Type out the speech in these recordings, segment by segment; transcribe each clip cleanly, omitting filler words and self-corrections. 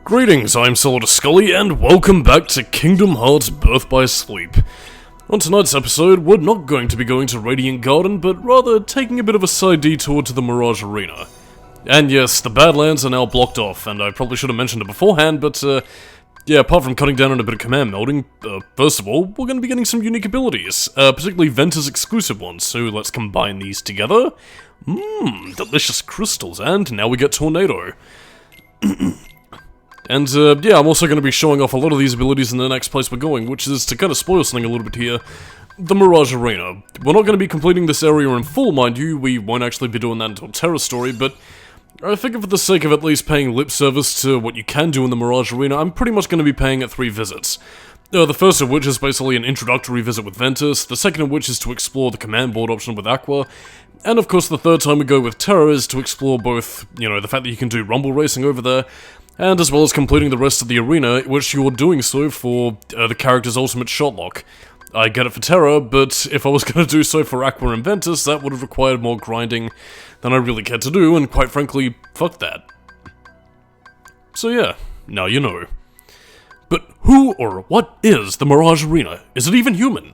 Greetings, I'm Solidus-Skully, and welcome back to Kingdom Hearts Birth by Sleep. On tonight's episode, we're not going to be going to Radiant Garden, but rather taking a bit of a side detour to the Mirage Arena. And yes, the Badlands are now blocked off, and I probably should have mentioned it beforehand, but yeah, apart from cutting down on a bit of command melding, first of all, we're going to be getting some unique abilities, particularly Ventus exclusive ones, so let's combine these together. Delicious crystals, and now we get Tornado. And, yeah, I'm also going to be showing off a lot of these abilities in the next place we're going, which is, to kind of spoil something a little bit here, the Mirage Arena. We're not going to be completing this area in full, mind you, we won't actually be doing that until Terra Story, but I figure for the sake of at least paying lip service to what you can do in the Mirage Arena, I'm pretty much going to be paying it 3 visits. The first of which is basically an introductory visit with Ventus, the second of which is to explore the command board option with Aqua, and of course the third time we go with Terra is to explore both, you know, the fact that you can do rumble racing over there, and as well as completing the rest of the arena, which you're doing so for the character's ultimate shotlock. I get it for Terra, but if I was going to do so for Aqua and Ventus, that would have required more grinding than I really cared to do, and quite frankly, fuck that. So yeah, now you know. But who or what is the Mirage Arena? Is it even human?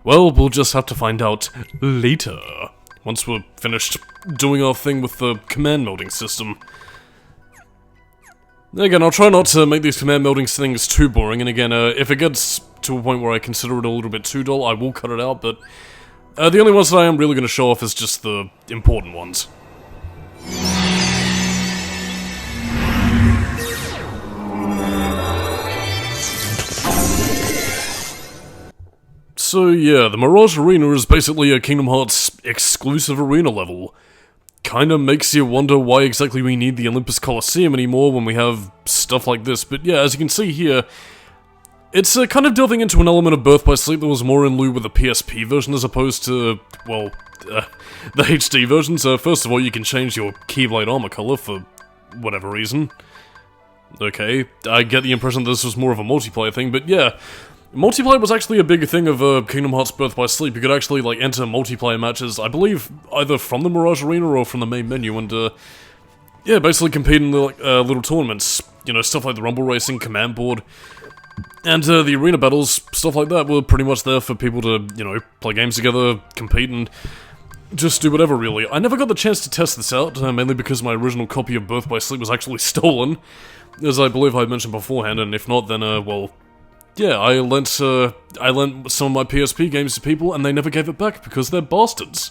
Well, we'll just have to find out later, once we're finished doing our thing with the command melding system. Again, I'll try not to make these command melding things too boring, and again, if it gets to a point where I consider it a little bit too dull, I will cut it out, but the only ones that I am really going to show off is just the important ones. So yeah, the Mirage Arena is basically a Kingdom Hearts exclusive arena level. Kinda makes you wonder why exactly we need the Olympus Coliseum anymore when we have stuff like this, but yeah, as you can see here, it's kind of delving into an element of Birth by Sleep that was more in lieu with the PSP version as opposed to, well, the HD version. So first of all, you can change your Keyblade armor color for whatever reason. Okay, I get the impression that this was more of a multiplayer thing, but yeah, multiplayer was actually a big thing of Kingdom Hearts Birth by Sleep. You could actually, like, enter multiplayer matches, I believe, either from the Mirage Arena or from the main menu, and, yeah, basically compete in, like, little tournaments. You know, stuff like the Rumble Racing, Command Board, and, the arena battles, stuff like that, were pretty much there for people to, you know, play games together, compete, and just do whatever, really. I never got the chance to test this out, mainly because my original copy of Birth by Sleep was actually stolen, as I believe I mentioned beforehand, and if not, then, well, yeah, I lent some of my PSP games to people, and they never gave it back because they're bastards.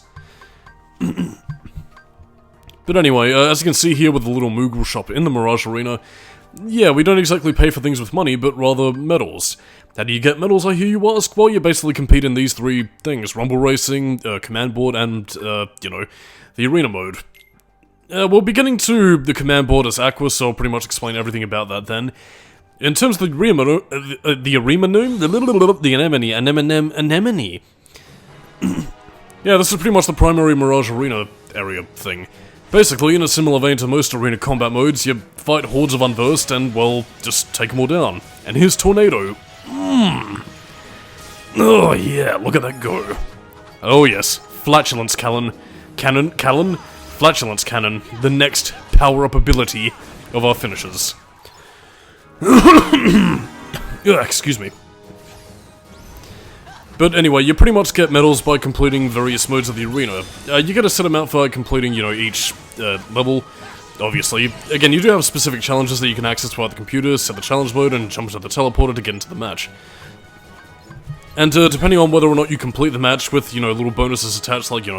But anyway, as you can see here with the little Moogle shop in the Mirage Arena, yeah, we don't exactly pay for things with money, but rather medals. How do you get medals, I hear you ask? Well, you basically compete in these 3 things: Rumble Racing, Command Board, and, you know, the Arena Mode. We'll be getting to the Command Board as Aqua, so I'll pretty much explain everything about that then. In terms of the anemone. Yeah, this is pretty much the primary Mirage Arena area thing. Basically, in a similar vein to most arena combat modes, you fight hordes of Unversed and, well, just take them all down. And here's Tornado. Oh yeah, look at that go. Oh yes, Flatulence Cannon, Flatulence Cannon, the next power-up ability of our finishers. Excuse me. But anyway, you pretty much get medals by completing various modes of the arena. You get a set amount for completing, you know, each level, obviously. Again, you do have specific challenges that you can access via the computer, set the challenge mode, and jump into the teleporter to get into the match. And depending on whether or not you complete the match with, you know, little bonuses attached, like, you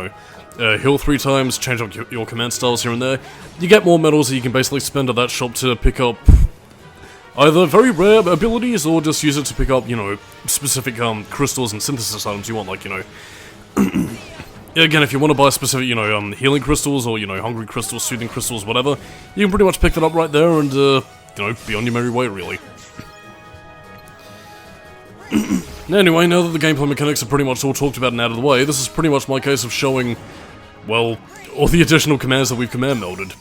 know, heal 3 times, change up your command styles here and there, you get more medals that you can basically spend at that shop to pick up either very rare abilities, or just use it to pick up, you know, specific crystals and synthesis items you want, like, you know... Again, if you want to buy specific, you know, healing crystals, or, you know, hungry crystals, soothing crystals, whatever, you can pretty much pick that up right there and, you know, be on your merry way, really. Anyway, now that the gameplay mechanics are pretty much all talked about and out of the way, this is pretty much my case of showing, well, all the additional commands that we've command melded.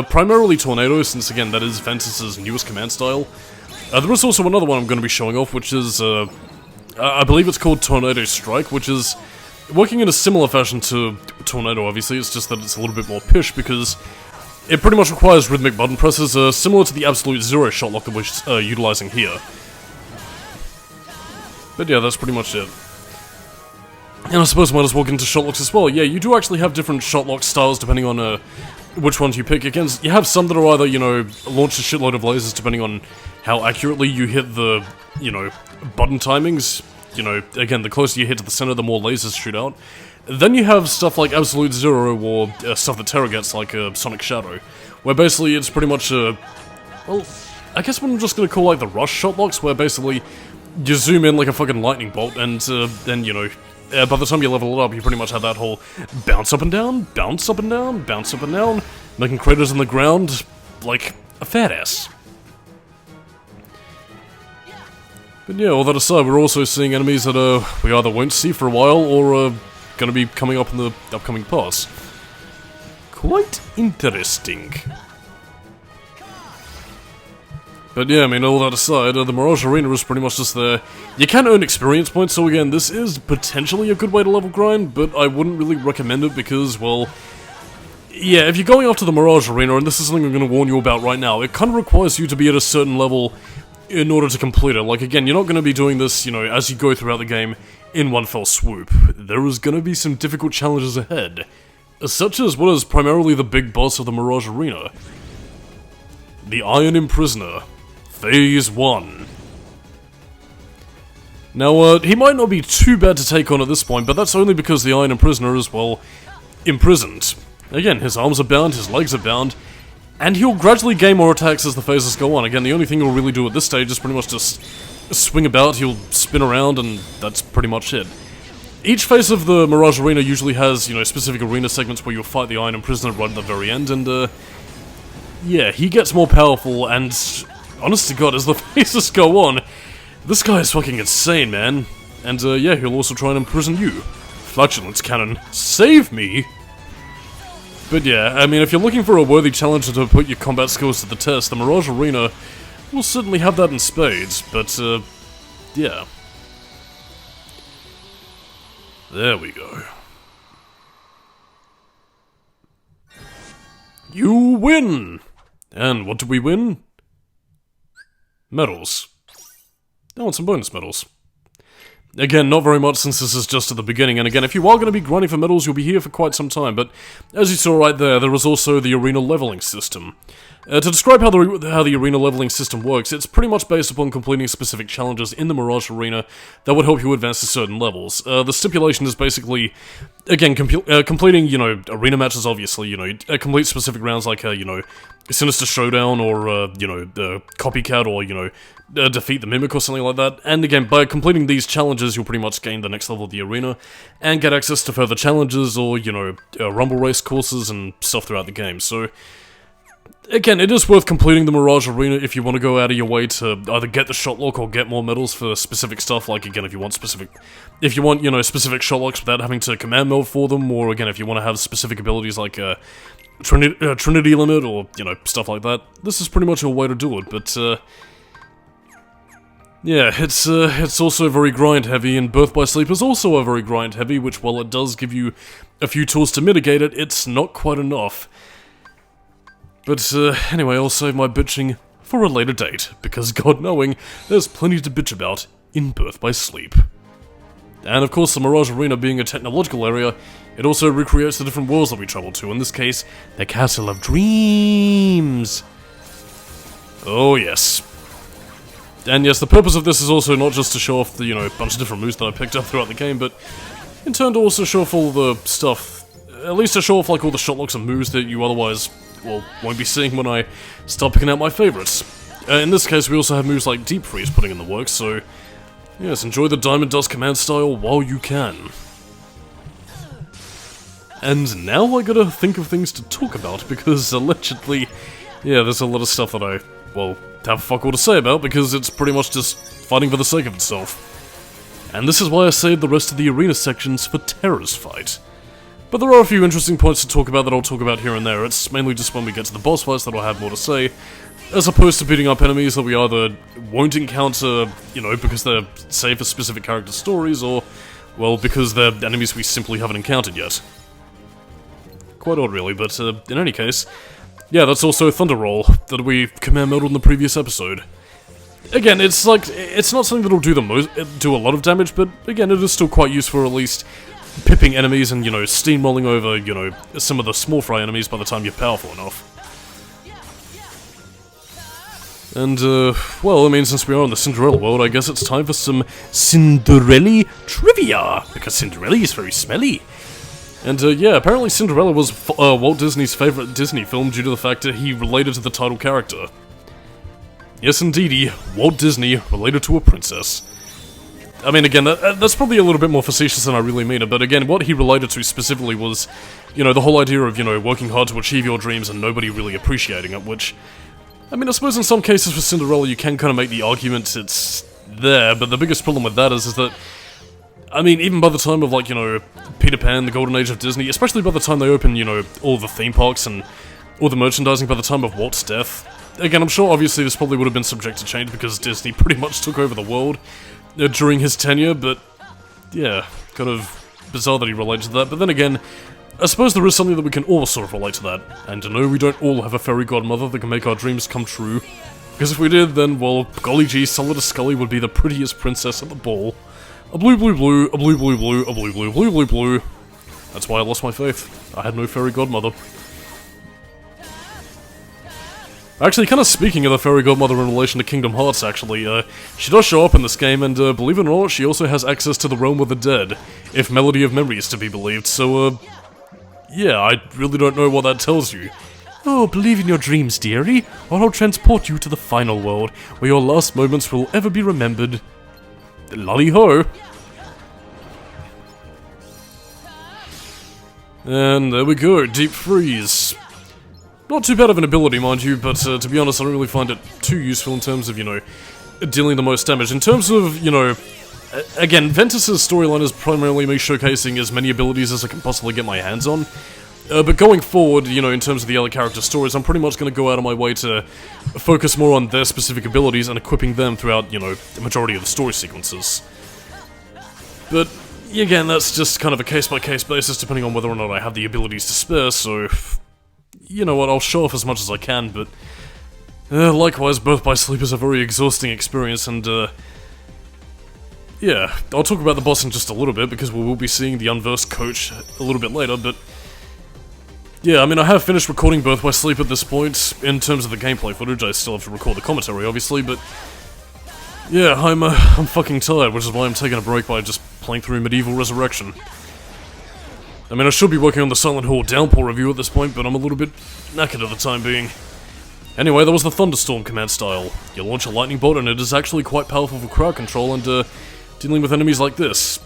Primarily Tornado, since again that is Ventus's newest command style. There is also another one I'm going to be showing off, which is I believe it's called Tornado Strike, which is working in a similar fashion to Tornado, obviously. It's just that it's a little bit more pish, because it pretty much requires rhythmic button presses, similar to the Absolute Zero shotlock that we're utilizing here. But yeah, that's pretty much it. And I suppose I might as well get into shotlocks as well. Yeah, you do actually have different shotlock styles depending on which ones you pick. Again, you have some that are either, you know, launch a shitload of lasers depending on how accurately you hit the, you know, button timings. You know, again, the closer you hit to the center, the more lasers shoot out. Then you have stuff like Absolute Zero or stuff that Terra gets, like Sonic Shadow, where basically it's pretty much well, I guess what I'm just gonna call like the rush shotlocks, where basically you zoom in like a fucking lightning bolt, and then, you know, by the time you level it up, you pretty much have that whole bounce up and down, bounce up and down, bounce up and down, making craters in the ground like a fat ass. But yeah, all that aside, we're also seeing enemies that we either won't see for a while, or gonna be coming up in the upcoming pass. Quite interesting. But yeah, I mean, all that aside, the Mirage Arena is pretty much just there. You can earn experience points, so again, this is potentially a good way to level grind, but I wouldn't really recommend it because, well, yeah, if you're going after the Mirage Arena, and this is something I'm going to warn you about right now, it kind of requires you to be at a certain level in order to complete it. Like, again, you're not going to be doing this, you know, as you go throughout the game in one fell swoop. There is going to be some difficult challenges ahead, such as what is primarily the big boss of the Mirage Arena, the Iron Imprisoner. Phase 1. Now, he might not be too bad to take on at this point, but that's only because the Iron Imprisoner is, well, imprisoned. Again, his arms are bound, his legs are bound, and he'll gradually gain more attacks as the phases go on. Again, the only thing he'll really do at this stage is pretty much just swing about, he'll spin around, and that's pretty much it. Each phase of the Mirage Arena usually has, you know, specific arena segments where you'll fight the Iron Imprisoner right at the very end, and, yeah, he gets more powerful, and honest to God, as the phases go on, this guy is fucking insane, man. And, yeah, he'll also try and imprison you. Flatulence Cannon, save me! But yeah, I mean, if you're looking for a worthy challenger to put your combat skills to the test, the Mirage Arena will certainly have that in spades, but, yeah. There we go. You win! And what do we win? Medals. I want some bonus medals. Again, not very much since this is just at the beginning, and again, if you are going to be grinding for medals, you'll be here for quite some time, but as you saw right there, there is also the arena leveling system. To describe how the arena leveling system works, it's pretty much based upon completing specific challenges in the Mirage Arena that would help you advance to certain levels. The stipulation is basically, again, completing, you know, arena matches, obviously, you know, complete specific rounds like, you know, Sinister Showdown, or, you know, Copycat, or, you know, Defeat the Mimic, or something like that. And again, by completing these challenges, you'll pretty much gain the next level of the arena, and get access to further challenges, or, you know, Rumble Race courses and stuff throughout the game. So, again, it is worth completing the Mirage Arena if you want to go out of your way to either get the shotlock or get more medals for specific stuff, like, again, if you want, you know, specific shotlocks without having to command meld for them, or, again, if you want to have specific abilities like, Trinity Limit, or, you know, stuff like that. This is pretty much a way to do it, but, yeah, it's also very grind-heavy, and Birth by Sleep is also a very grind-heavy, which, while it does give you a few tools to mitigate it, it's not quite enough. But, anyway, I'll save my bitching for a later date, because God knowing, there's plenty to bitch about in Birth by Sleep. And of course, the Mirage Arena being a technological area, it also recreates the different worlds that we travel to, in this case, the Castle of Dreams! Oh yes. And yes, the purpose of this is also not just to show off the, you know, bunch of different moves that I picked up throughout the game, but in turn to also show off all the stuff, at least to show off, like, all the shotlocks and moves that you otherwise, well, won't be seeing when I start picking out my favorites. In this case, we also have moves like Deep Freeze putting in the work, so yes, enjoy the Diamond Dust command style while you can. And now I gotta think of things to talk about, because allegedly, yeah, there's a lot of stuff that I, well, have fuck all to say about, because it's pretty much just fighting for the sake of itself. And this is why I saved the rest of the arena sections for Terra's fight. But there are a few interesting points to talk about that I'll talk about here and there. It's mainly just when we get to the boss fights that I'll have more to say, as opposed to beating up enemies that we either won't encounter, you know, because they're saved for specific character stories, or, well, because they're enemies we simply haven't encountered yet. Quite odd, really, but in any case, yeah, that's also Thunder Roll that we command melded in the previous episode. Again, it's like, it's not something that'll do a lot of damage, but again, it is still quite useful, at least pipping enemies and, you know, steamrolling over, you know, some of the small fry enemies by the time you're powerful enough. And, well, I mean, since we are in the Cinderella world, I guess it's time for some Cinderella trivia, because Cinderella is very smelly. And, yeah, apparently Cinderella was Walt Disney's favourite Disney film due to the fact that he related to the title character. Yes, indeedy, Walt Disney related to a princess. I mean, again, that's probably a little bit more facetious than I really mean it, but again, what he related to specifically was, you know, the whole idea of, you know, working hard to achieve your dreams and nobody really appreciating it, which, I mean, I suppose in some cases for Cinderella you can kind of make the argument it's there, but the biggest problem with that is that, I mean, even by the time of, like, you know, Peter Pan, the golden age of Disney, especially by the time they open, you know, all the theme parks and all the merchandising by the time of Walt's death, again, I'm sure obviously this probably would have been subject to change because Disney pretty much took over the world during his tenure, but yeah, kind of bizarre that he related to that. But then again, I suppose there is something that we can all sort of relate to that, and to know we don't all have a fairy godmother that can make our dreams come true. Because if we did, then, well, golly gee, Solidus-Skully would be the prettiest princess at the ball. A blue blue blue, a blue blue blue, a blue blue blue blue blue. That's why I lost my faith. I had no fairy godmother. Actually, kind of speaking of the fairy godmother in relation to Kingdom Hearts, actually, she does show up in this game, and believe it or not, she also has access to the realm of the dead, if Melody of Memory is to be believed, so, yeah, I really don't know what that tells you. Oh, believe in your dreams, dearie, or I'll transport you to the final world, where your last moments will ever be remembered. Lolly-ho! And there we go, Deep Freeze. Not too bad of an ability, mind you, but to be honest, I don't really find it too useful in terms of, you know, dealing the most damage. In terms of, you know, again, Ventus' storyline is primarily me showcasing as many abilities as I can possibly get my hands on. But going forward, you know, in terms of the other character stories, I'm pretty much going to go out of my way to focus more on their specific abilities and equipping them throughout, you know, the majority of the story sequences. But, again, that's just kind of a case-by-case basis depending on whether or not I have the abilities to spare, so you know what, I'll show off as much as I can, but likewise, Birth by Sleep is a very exhausting experience, and yeah, I'll talk about the boss in just a little bit, because we will be seeing the unversed coach a little bit later, but yeah, I mean, I have finished recording Birth by Sleep at this point. In terms of the gameplay footage, I still have to record the commentary, obviously, but yeah, I'm fucking tired, which is why I'm taking a break by just playing through Medieval Resurrection. I mean, I should be working on the Silent Hill Downpour review at this point, but I'm a little bit knackered at the time being. Anyway, that was the Thunderstorm command style. You launch a lightning bolt and it is actually quite powerful for crowd control and, dealing with enemies like this.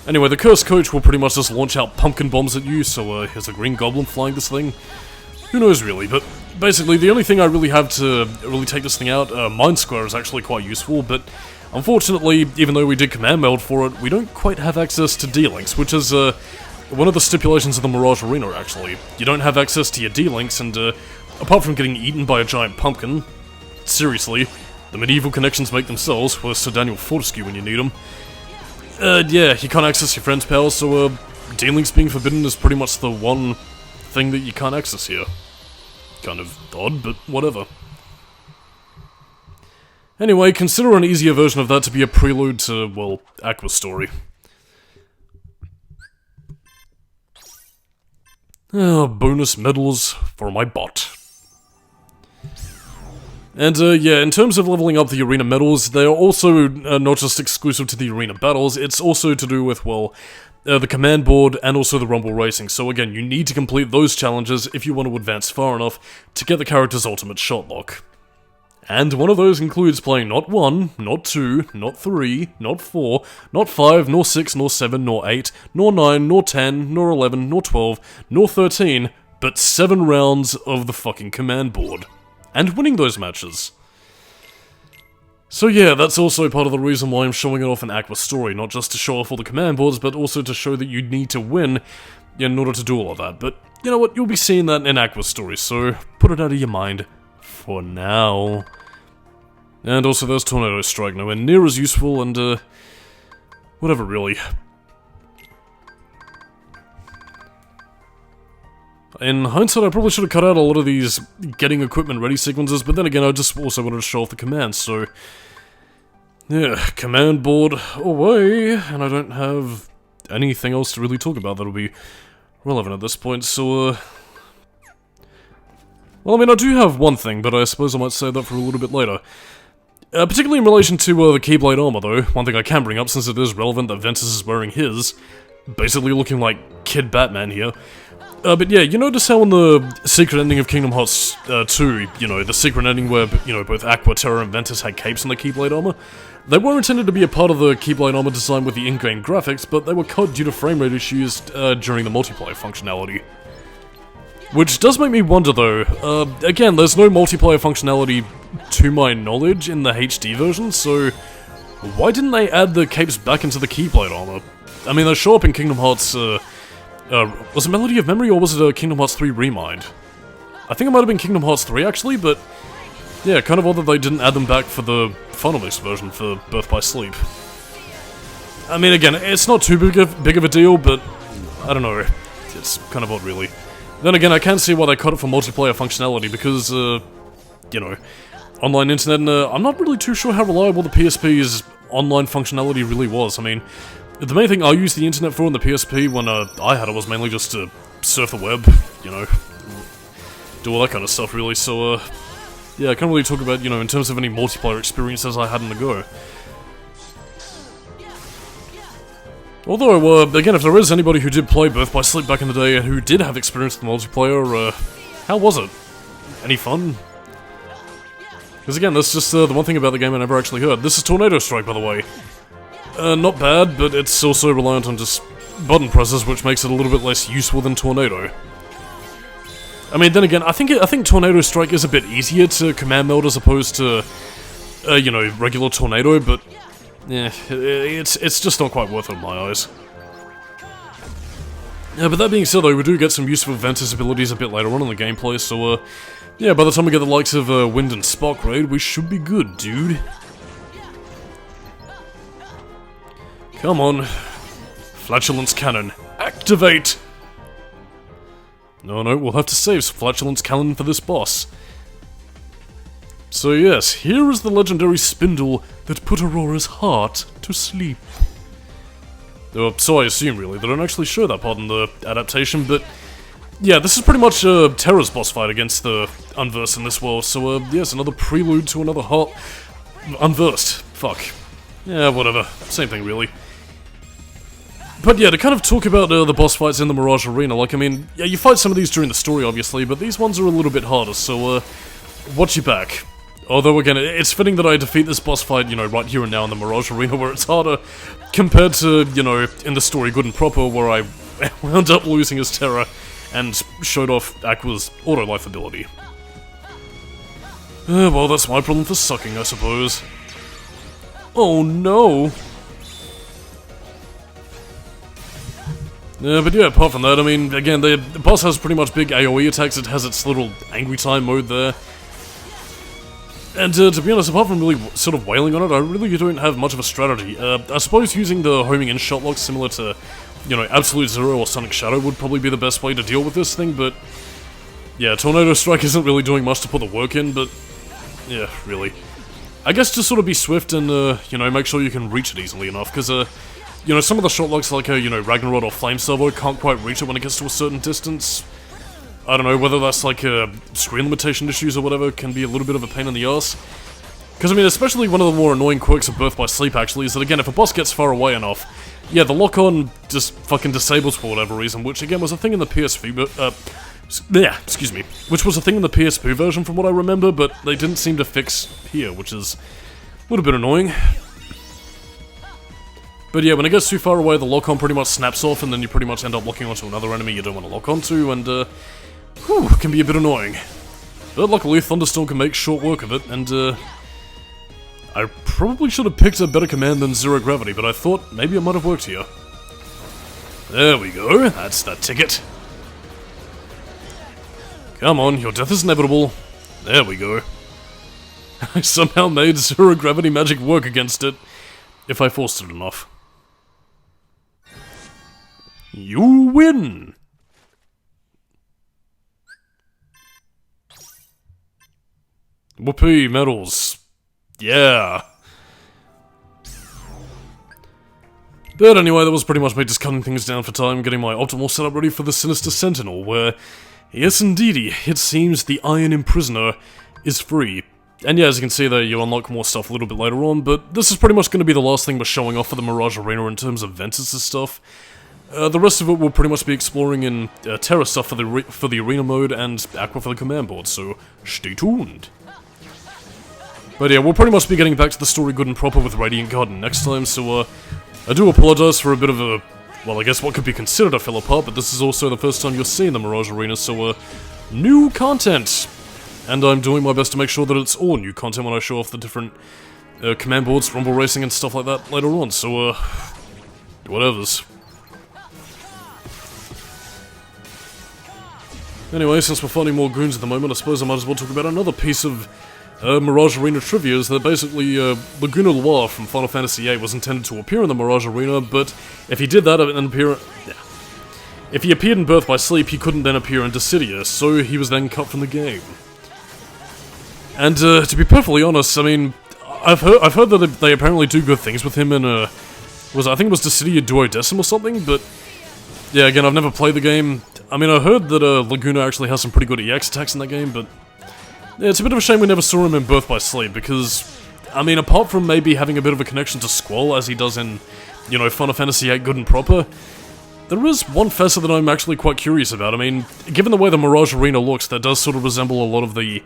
Anyway, the Cursed Coach will pretty much just launch out pumpkin bombs at you, so, here's a Green Goblin flying this thing. Who knows really, but basically the only thing I really have to really take this thing out, Mind Square is actually quite useful, but unfortunately, even though we did command meld for it, we don't quite have access to D-Links, which is, one of the stipulations of the Mirage Arena, actually. You don't have access to your D-Links, and, apart from getting eaten by a giant pumpkin, seriously, the medieval connections make themselves, where's Sir Daniel Fortescue when you need them. Yeah, you can't access your friend's powers, so, D-Links being forbidden is pretty much the one thing that you can't access here. Kind of odd, but whatever. Anyway, consider an easier version of that to be a prelude to, well, Aqua's story. Bonus medals for my bot. And, yeah, in terms of leveling up the arena medals, they are also not just exclusive to the arena battles, it's also to do with, well, the command board and also the Rumble Racing. So again, you need to complete those challenges if you want to advance far enough to get the character's ultimate shot lock. And one of those includes playing not 1, not 2, not 3, not 4, not 5, nor 6, nor 7, nor 8, nor 9, nor 10, nor 11, nor 12, nor 13, but 7 rounds of the fucking command board. And winning those matches. So yeah, that's also part of the reason why I'm showing it off in Aqua Story, not just to show off all the command boards, but also to show that you need to win in order to do all of that. But you know what, you'll be seeing that in Aqua Story, so put it out of your mind for now. And also there's Tornado Strike, nowhere near as useful, and whatever really. In hindsight, I probably should have cut out a lot of these getting equipment ready sequences, but then again, I just also wanted to show off the commands, so... yeah, command board away, and I don't have anything else to really talk about that'll be relevant at this point, so, well, I mean, I do have one thing, but I suppose I might save that for a little bit later. Particularly in relation to the Keyblade armor, though, one thing I can bring up, since it is relevant that Ventus is wearing his, basically looking like Kid Batman here. But yeah, you notice how in the secret ending of Kingdom Hearts 2, you know, the secret ending where, you know, both Aqua, Terra, and Ventus had capes on the Keyblade armor? They were intended to be a part of the Keyblade armor design with the in-game graphics, but they were cut due to frame rate issues during the multiplayer functionality. Which does make me wonder though, again, there's no multiplayer functionality to my knowledge in the HD version, so why didn't they add the capes back into the Keyblade armor? I mean, they show up in Kingdom Hearts, was it Melody of Memory, or was it a Kingdom Hearts 3 Remind? I think it might have been Kingdom Hearts 3, actually, but... yeah, kind of odd that they didn't add them back for the Final Mix version for Birth by Sleep. I mean, again, it's not too big of a deal, but... I don't know, it's kind of odd, really. Then again, I can see why they cut it for multiplayer functionality, because, you know, online internet, and I'm not really too sure how reliable the PSP's online functionality really was. I mean... the main thing I used the internet for in the PSP when I had it was mainly just to surf the web, you know, do all that kind of stuff really, so yeah, I can't really talk about, you know, in terms of any multiplayer experiences I had on the go. Although, again, if there is anybody who did play Birth by Sleep back in the day and who did have experience with multiplayer, how was it? Any fun? Because again, that's just the one thing about the game I never actually heard. This is Tornado Strike, by the way. Not bad, but it's also reliant on just button presses, which makes it a little bit less useful than Tornado. I mean, then again, I think Tornado Strike is a bit easier to command meld as opposed to, you know, regular Tornado, but yeah, it's just not quite worth it in my eyes. Yeah, but that being said, though, we do get some useful Ventus abilities a bit later on in the gameplay, so yeah, by the time we get the likes of Wind and Spark Raid, we should be good, dude. Come on. Flatulence Cannon. Activate! No, we'll have to save Flatulence Cannon for this boss. So yes, here is the legendary spindle that put Aurora's heart to sleep. So I assume, really. They don't actually show that part in the adaptation, but... yeah, this is pretty much Terra's boss fight against the Unversed in this world, so yes, another prelude to another hot... Unversed. Fuck. Yeah, whatever. Same thing, really. But yeah, to kind of talk about the boss fights in the Mirage Arena, like, I mean, yeah, you fight some of these during the story, obviously, but these ones are a little bit harder, so, watch your back. Although, again, it's fitting that I defeat this boss fight, you know, right here and now in the Mirage Arena, where it's harder, compared to, you know, in the story Good and Proper, where I wound up losing as Terra, and showed off Aqua's auto-life ability. Well, that's my problem for sucking, I suppose. Oh no! But yeah, apart from that, I mean, again, the boss has pretty much big AoE attacks, it has its little Angry Time mode there. And to be honest, apart from really sort of wailing on it, I really don't have much of a strategy. I suppose using the homing in shot lock similar to, you know, Absolute Zero or Sonic Shadow would probably be the best way to deal with this thing, but... yeah, Tornado Strike isn't really doing much to put the work in, but... yeah, really. I guess just sort of be swift and, you know, make sure you can reach it easily enough, because, you know, some of the shot locks like, you know, Ragnarod or Flame Servo can't quite reach it when it gets to a certain distance. I don't know, whether that's like, screen limitation issues or whatever, can be a little bit of a pain in the ass. Because, I mean, especially one of the more annoying quirks of Birth by Sleep, actually, is that, again, if a boss gets far away enough, yeah, the lock-on just fucking disables for whatever reason, which, again, was a thing in the PSV, yeah, excuse me, which was a thing in the PSP version from what I remember, but they didn't seem to fix here, which is a little bit annoying. But yeah, when it gets too far away, the lock-on pretty much snaps off, and then you pretty much end up locking onto another enemy you don't want to lock onto, and, whew, can be a bit annoying. But luckily, Thunderstorm can make short work of it, and, I probably should have picked a better command than Zero Gravity, but I thought maybe it might have worked here. There we go, that's that ticket. Come on, your death is inevitable. There we go. I somehow made Zero Gravity magic work against it, if I forced it enough. You win! Whoopee, medals. Yeah. But anyway, that was pretty much me just cutting things down for time, getting my optimal setup ready for the Sinister Sentinel, where, yes indeedy, it seems the Iron Imprisoner is free. And yeah, as you can see there, you unlock more stuff a little bit later on, but this is pretty much going to be the last thing we're showing off for the Mirage Arena in terms of Ventus' stuff. The rest of it will pretty much be exploring in Terra stuff for the Arena mode and Aqua for the command board, so stay tuned. But yeah, we'll pretty much be getting back to the story good and proper with Radiant Garden next time, so I do apologize for a bit of a, well, I guess what could be considered a filler part, but this is also the first time you're seeing the Mirage Arena, so new content! And I'm doing my best to make sure that it's all new content when I show off the different command boards, rumble racing and stuff like that later on, so whatevers. Anyway, since we're finding more goons at the moment, I suppose I might as well talk about another piece of Mirage Arena trivia, is that basically Laguna Loire from Final Fantasy VIII was intended to appear in the Mirage Arena, but if he did that and if he appeared in Birth by Sleep, he couldn't then appear in Dissidia, so he was then cut from the game. And to be perfectly honest, I mean, I've heard that they apparently do good things with him in I think it was Dissidia Duo Decim or something, but yeah, again, I've never played the game. I mean, I heard that Laguna actually has some pretty good EX attacks in that game, but yeah, it's a bit of a shame we never saw him in Birth by Sleep, because, I mean, apart from maybe having a bit of a connection to Squall, as he does in, you know, Final Fantasy VIII Good and Proper, there is one facet that I'm actually quite curious about. I mean, given the way the Mirage Arena looks, that does sort of resemble a lot of the,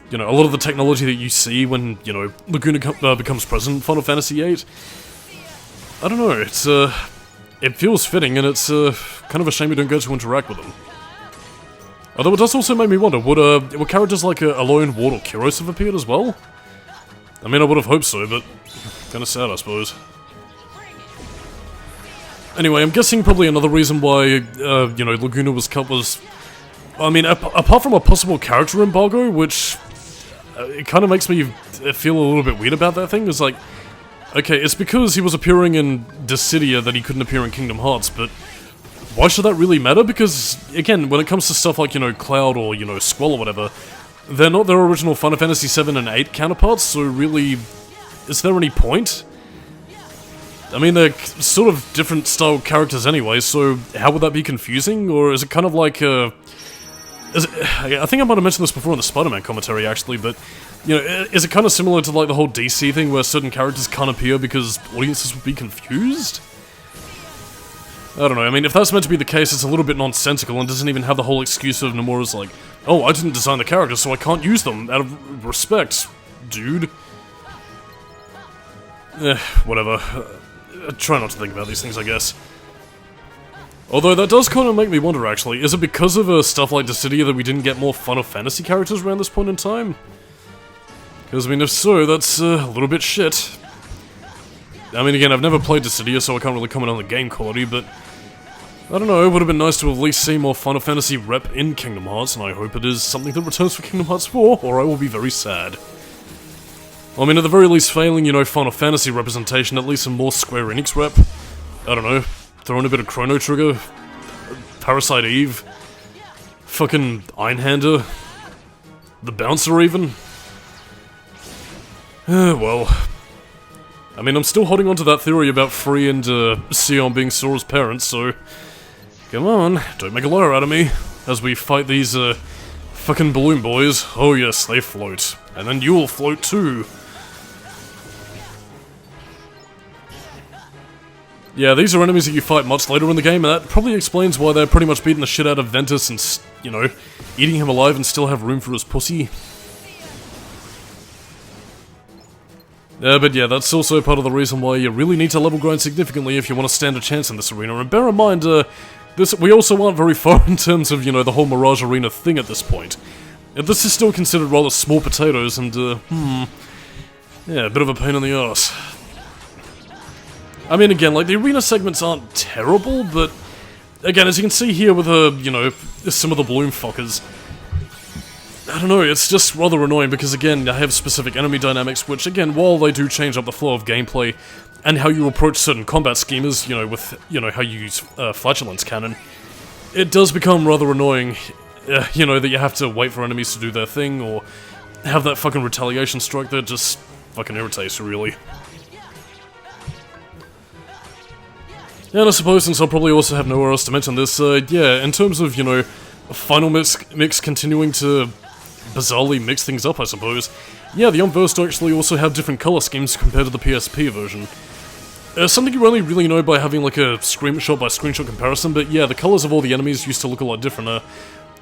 you know, a lot of the technology that you see when, you know, Laguna becomes present in Final Fantasy VIII. I don't know, it's, it feels fitting, and it's, kind of a shame we don't get to interact with them. Although it does also make me wonder, would characters like Aloy and Ward or Kyros have appeared as well? I mean, I would have hoped so, but kinda sad, I suppose. Anyway, I'm guessing probably another reason why, you know, Laguna was cut was... I mean, apart from a possible character embargo, which... it kinda makes me feel a little bit weird about that thing, is like... Okay, it's because he was appearing in Dissidia that he couldn't appear in Kingdom Hearts, but... why should that really matter? Because, again, when it comes to stuff like, you know, Cloud or, you know, Squall or whatever, they're not their original Final Fantasy VII and VIII counterparts, so really, is there any point? I mean, they're sort of different style characters anyway, so how would that be confusing? Or is it kind of like, I think I might have mentioned this before in the Spider-Man commentary, actually, but, you know, is it kind of similar to, like, the whole DC thing where certain characters can't appear because audiences would be confused? I don't know, I mean, if that's meant to be the case, it's a little bit nonsensical and doesn't even have the whole excuse of Nomura's like, oh, I didn't design the characters, so I can't use them, out of respect, dude. Whatever. Try not to think about these things, I guess. Although, that does kind of make me wonder, actually, is it because of stuff like Dissidia that we didn't get more Final Fantasy characters around this point in time? Because, I mean, if so, that's a little bit shit. I mean, again, I've never played Dissidia, so I can't really comment on the game quality, but... I don't know, it would have been nice to at least see more Final Fantasy rep in Kingdom Hearts, and I hope it is something that returns for Kingdom Hearts 4, or I will be very sad. I mean, at the very least, failing, you know, Final Fantasy representation, at least some more Square Enix rep. I don't know, throw in a bit of Chrono Trigger, Parasite Eve, fucking Einhander, the Bouncer even. Well... I mean, I'm still holding on to that theory about Free and Sion being Sora's parents, so... come on, don't make a liar out of me, as we fight these, fucking balloon boys. Oh yes, they float. And then you'll float too. Yeah, these are enemies that you fight much later in the game, and that probably explains why they're pretty much beating the shit out of Ventus and, you know, eating him alive and still have room for his pussy. But yeah, that's also part of the reason why you really need to level grind significantly if you want to stand a chance in this arena. And bear in mind, we also aren't very far in terms of, you know, the whole Mirage Arena thing at this point. This is still considered rather small potatoes, and, Yeah, a bit of a pain in the ass. I mean, again, like, the arena segments aren't terrible, but again, as you can see here with, you know, some of the bloom fuckers, I don't know, it's just rather annoying because, again, I have specific enemy dynamics, which, again, while they do change up the flow of gameplay and how you approach certain combat schemas, you know, with, you know, how you use Flatulence Cannon, it does become rather annoying, you know, that you have to wait for enemies to do their thing, or have that fucking retaliation strike that just fucking irritates you, really. And I suppose, since I'll probably also have nowhere else to mention this, yeah, in terms of, you know, final mix continuing to bizarrely mix things up, I suppose, yeah, the Unversed actually also have different color schemes compared to the PSP version. Something you only really know by having, like, a screenshot-by-screenshot comparison, but yeah, the colors of all the enemies used to look a lot different.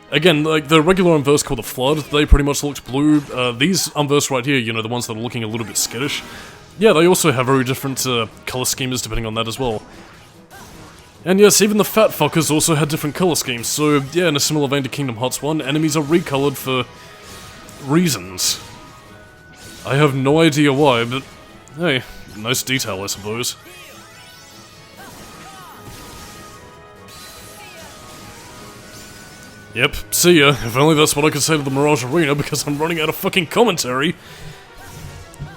Again, like, the regular Unversed called the Flood, they pretty much looked blue. These Unversed right here, you know, the ones that are looking a little bit skittish, yeah, they also have very different color schemes depending on that as well. And yes, even the fat fuckers also had different color schemes, so yeah, in a similar vein to Kingdom Hearts 1, enemies are recolored for reasons. I have no idea why, but hey, nice detail, I suppose. Yep, see ya. If only that's what I could say to the Mirage Arena, because I'm running out of fucking commentary.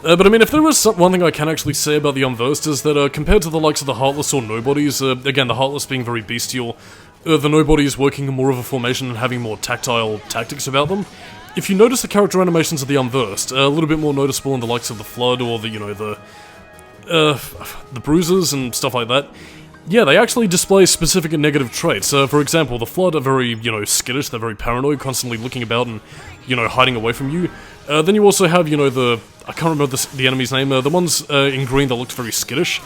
But I mean, if there is one thing I can actually say about the Unversed is that compared to the likes of the Heartless or Nobodies, again, the Heartless being very bestial, the Nobodies working in more of a formation and having more tactile tactics about them, if you notice the character animations of the Unversed, a little bit more noticeable in the likes of the Flood or the, you know, the Bruises and stuff like that, yeah, they actually display specific and negative traits. For example, the Flood are very, you know, skittish, they're very paranoid, constantly looking about and, you know, hiding away from you. Then you also have, you know, I can't remember the enemy's name, the ones in green that looked very skittish.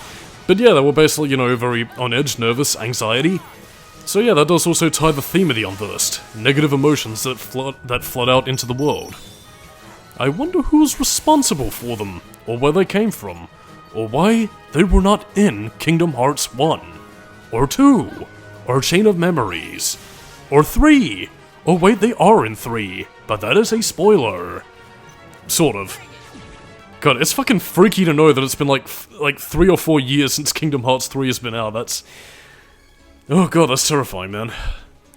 But yeah, they were basically, you know, very on edge, nervous, anxiety. So yeah, that does also tie the theme of the Unversed. Negative emotions that flood out into the world. I wonder who's responsible for them, or where they came from, or why they were not in Kingdom Hearts 1, or 2, or Chain of Memories, or 3. Oh wait, they are in 3, but that is a spoiler. Sort of. God, it's fucking freaky to know that it's been like 3 or 4 years since Kingdom Hearts 3 has been out. That's... oh god, that's terrifying, man.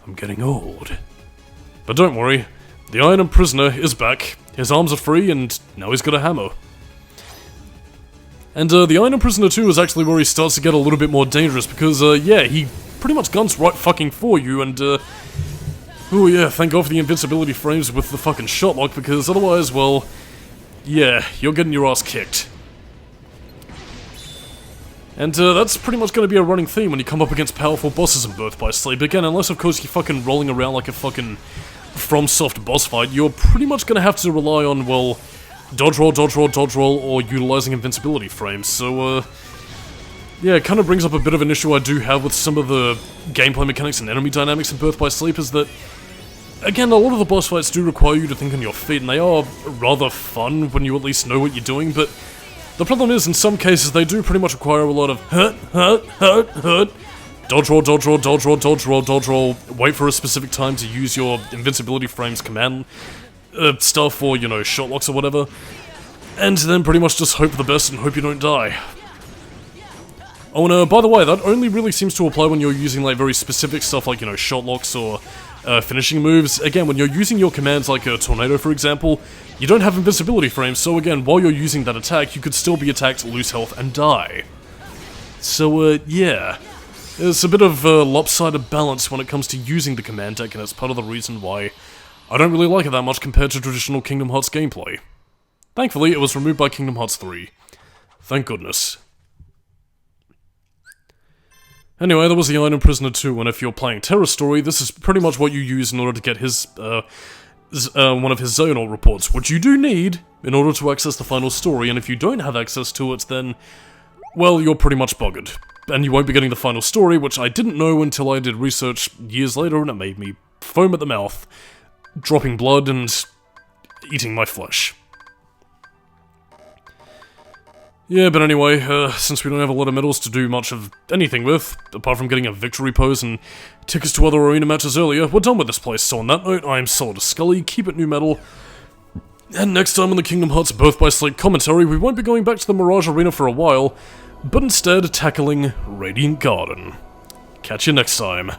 I'm getting old. But don't worry, the Iron Imprisoner is back. His arms are free, and now he's got a hammer. And the Iron Imprisoner 2 is actually where he starts to get a little bit more dangerous, because, yeah, he pretty much guns right fucking for you, and, oh yeah, thank god for the invincibility frames with the fucking shot lock, because otherwise, well, yeah, you're getting your ass kicked. And that's pretty much going to be a running theme when you come up against powerful bosses in Birth by Sleep. Again, unless of course you're fucking rolling around like a fucking FromSoft boss fight, you're pretty much going to have to rely on, well, dodge roll, dodge roll, dodge roll, or utilizing invincibility frames. So, yeah, it kind of brings up a bit of an issue I do have with some of the gameplay mechanics and enemy dynamics in Birth by Sleep, is that, again, a lot of the boss fights do require you to think on your feet, and they are rather fun when you at least know what you're doing, but the problem is, in some cases, they do pretty much require a lot of hurt, dodge roll, dodge roll, dodge roll, dodge roll, dodge roll, wait for a specific time to use your invincibility frames command stuff, or, you know, shot locks or whatever, and then pretty much just hope for the best and hope you don't die. Oh, and by the way, that only really seems to apply when you're using, like, very specific stuff like, you know, shot locks or finishing moves. Again, when you're using your commands like a tornado, for example, you don't have invincibility frames, so again, while you're using that attack, you could still be attacked, lose health, and die. So, yeah. There's a bit of lopsided balance when it comes to using the command deck, and it's part of the reason why I don't really like it that much compared to traditional Kingdom Hearts gameplay. Thankfully, it was removed by Kingdom Hearts 3. Thank goodness. Anyway, that was the Iron Imprisoner 2, and if you're playing Terror Story, this is pretty much what you use in order to get his, one of his Xehanort reports, which you do need in order to access the final story, and if you don't have access to it, then, well, you're pretty much buggered. And you won't be getting the final story, which I didn't know until I did research years later, and it made me foam at the mouth, dropping blood and eating my flesh. Yeah, but anyway, since we don't have a lot of medals to do much of anything with, apart from getting a victory pose and tickets to other arena matches earlier, we're done with this place. So on that note, I am Solidus-Skully, keep it new metal, And next time on the Kingdom Hearts Birth by Sleep commentary, we won't be going back to the Mirage Arena for a while, but instead tackling Radiant Garden. Catch you next time.